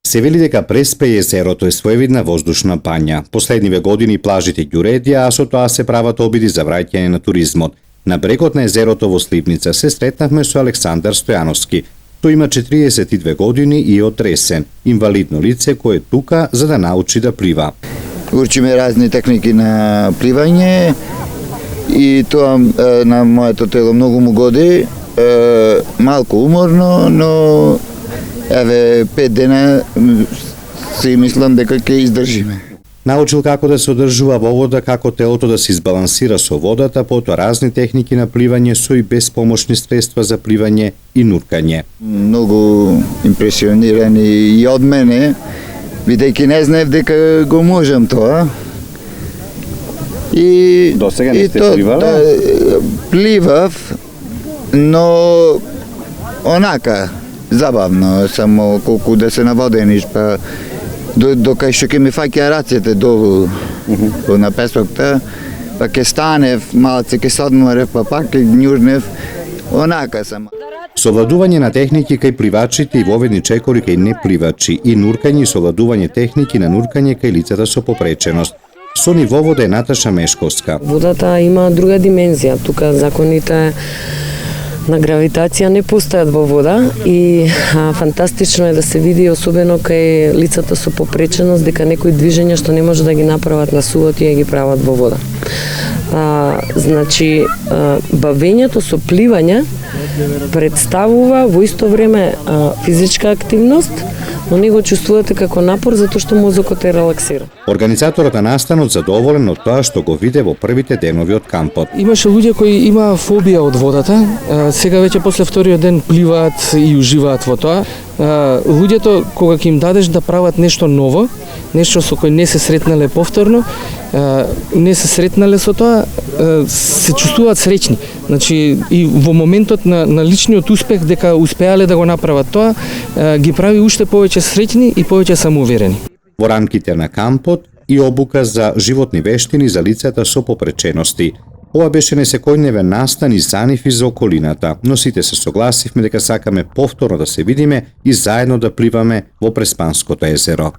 Се вели дека Преспе езерото е своевидна воздушна бања. Последниве години плажите ги уредија, а со тоа се прават обиди за враќање на туризмот. На брегот на езерото во Сливница се сретнавме со Александар Стојановски. Тој има 42 години и отресен, инвалидно лице кое е тука за да научи да плива. Учиме разни техники на пливање и тоа на моето тело многу му годи, малку уморно, но еве 5 дена си мислам дека ќе издржиме. Научил како да се одржува во вода, како телото да се избалансира со водата, потоа разни техники на пливање со и безпомошни средства за пливање и нуркање. Многу импресиониран и од мене, бидејќи не знаев дека го можам тоа. И До сега не сте пливала? Да, пливав, но онака забавно, само колку да се наводениш, па до кај што ќе ми фаќа рацете долу на песокта, па ќе станев, малце ќе се одморев, па пак ќе њужнев, онака само. Совладување на техники кај пливачите и воведни чекори кај непливачи и нуркање и совладување техники на нуркање кај лицата со попреченост. Со ни во вода е Наташа Мешковска. Водата има друга димензија, тука законите на гравитација не постојат во вода и фантастично е да се види, особено кај лицата со попреченост, дека некои движења што не може да ги направат на сувот и ги прават во вода. Значи, бавењето со пливање представува во исто време физичка активност, но не го чувствувате како напор затоа што мозокот е релаксиран. Организаторот на настанот задоволен од тоа што го виде во првите денови од кампот. Имаше луѓе кои имаа фобија од водата, сега веќе после вториот ден пливаат и уживаат во тоа. Луѓето кога ќе им дадеш да прават нешто ново, нешто со кој не се сретнале повторно, не се сретнале со тоа, се чувствуваат среќни. Значи и во моментот на личниот успех дека успеале да го направат тоа, ги прави уште повеќе среќни и повеќе самоуверени. Во рамките на кампот и обука за животни вештини за лицата со попречености. Ова беше несекојдневен настан и за нив и за околината, но сите се согласивме дека сакаме повторно да се видиме и заедно да пливаме во Преспанското езеро.